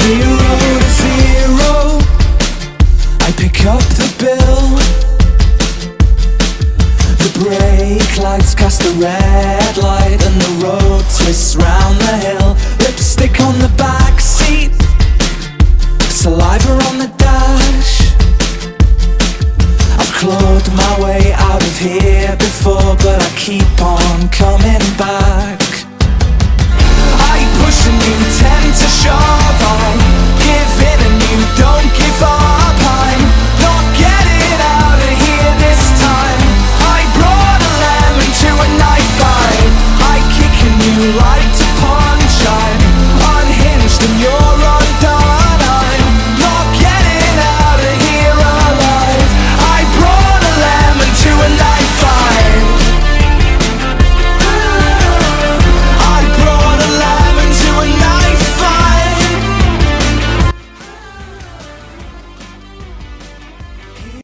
0 to 0, I pick up the bill. The brake lights cast a red light, and the road twists round the hill. Lipstick on the back